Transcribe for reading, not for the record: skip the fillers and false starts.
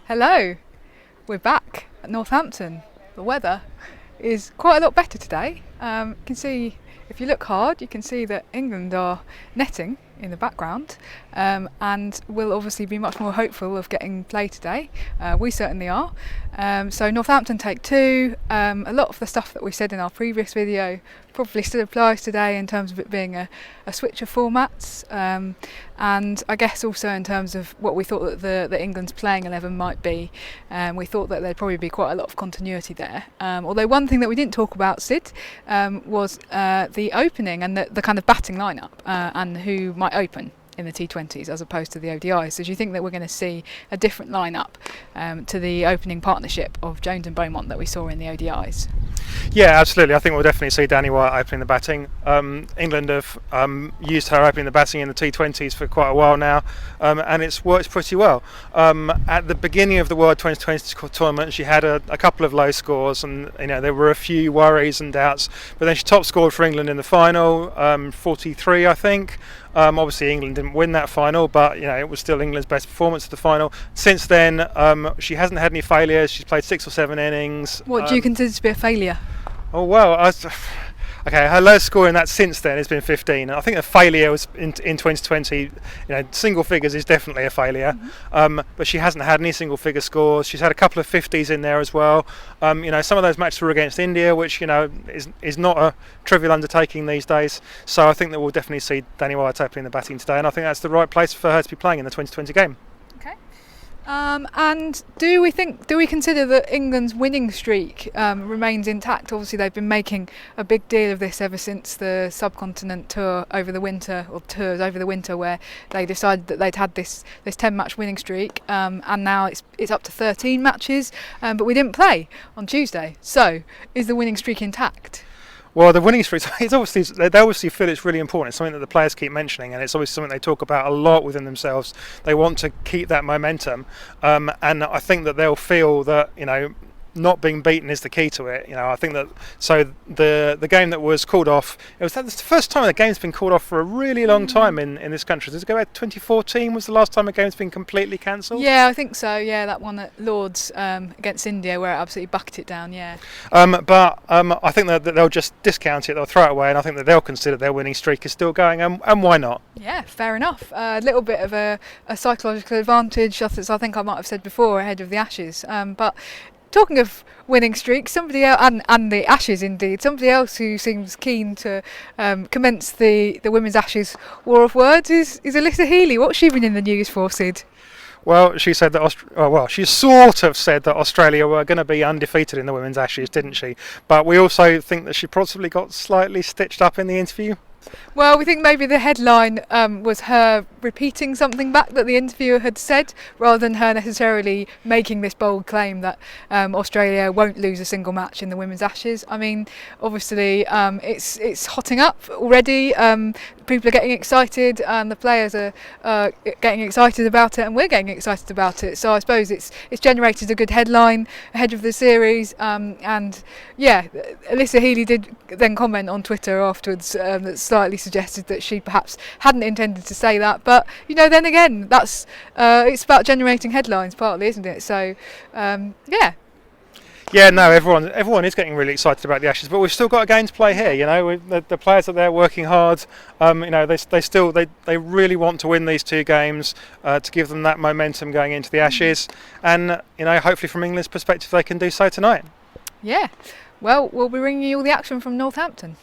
Hello, we're back at Northampton. The weather is quite a lot better today. You can see, if you look hard, you can see that England are netting in the background, and will obviously be much more hopeful of getting play today. We certainly are. So Northampton take two. A lot of the stuff that we said in our previous video probably still applies today in terms of it being a switch of formats, and I guess also in terms of what we thought that the England's playing 11 might be. We thought that there'd probably be quite a lot of continuity there. Although one thing that we didn't talk about, Sid, was the opening and the kind of batting lineup, and who might open in the T20s as opposed to the ODIs. So do you think that we're going to see a different lineup to the opening partnership of Jones and Beaumont that we saw in the ODIs? Yeah, absolutely. I think we'll definitely see Danny White opening the batting. England have used her opening the batting in the T20s for quite a while now, and it's worked pretty well. At the beginning of the World 2020 tournament, she had a couple of low scores, and there were a few worries and doubts. But then she top scored for England in the final, 43, I think. Obviously, England didn't win that final, but it was still England's best performance at the final. Since then, she hasn't had any failures. She's played 6 or 7 innings. What do you consider to be a failure? Oh well, okay. Her lowest score in that since then has been 15. I think a failure was in 2020. Single figures is definitely a failure. Mm-hmm. But she hasn't had any single figure scores. She's had a couple of 50s in there as well. Some of those matches were against India, which is not a trivial undertaking these days. So I think that we'll definitely see Danny White opening the batting today, and I think that's the right place for her to be playing in the 2020 game. Okay. And do we consider that England's winning streak remains intact? Obviously, they've been making a big deal of this ever since the subcontinent tour over the winter, or tours over the winter, where they decided that they'd had this 10-match winning streak, and now it's up to 13 matches. But we didn't play on Tuesday, so is the winning streak intact? Well, the winning streak, they obviously feel it's really important. It's something that the players keep mentioning, and it's obviously something they talk about a lot within themselves. They want to keep that momentum, and I think that they'll feel that not being beaten is the key to it. I think that the game that was called off, it's the first time the game's been called off for a really long time in this country. Does it go back to 2014 was the last time a game's been completely cancelled? Yeah, I think so. Yeah, that one at Lords against India where it absolutely bucketed it down. Yeah. But I think that they'll just discount it. They'll throw it away, and I think that they'll consider their winning streak is still going. And why not? Yeah, fair enough. A little bit of a psychological advantage, as I think I might have said before, ahead of the Ashes. But talking of winning streaks, somebody else, and the Ashes indeed, somebody else who seems keen to commence the Women's Ashes war of words is Alyssa Healy. What's she been in the news for, Sid? Well, she said that she sort of said that Australia were going to be undefeated in the Women's Ashes, didn't she? But we also think that she possibly got slightly stitched up in the interview. Well, we think maybe the headline was her repeating something back that the interviewer had said, rather than her necessarily making this bold claim that Australia won't lose a single match in the Women's Ashes. I mean, obviously, it's hotting up already. People are getting excited, and the players are getting excited about it, and we're getting excited about it. So I suppose it's generated a good headline ahead of the series. And yeah, Alyssa Healy did then comment on Twitter afterwards that slightly suggested that she perhaps hadn't intended to say that. But then again, that's it's about generating headlines partly, isn't it? So yeah. Yeah, no, everyone is getting really excited about the Ashes, but we've still got a game to play here. The players are there working hard. They really want to win these two games to give them that momentum going into the Ashes, and hopefully from England's perspective they can do so tonight. Yeah, well, we'll be bringing you all the action from Northampton.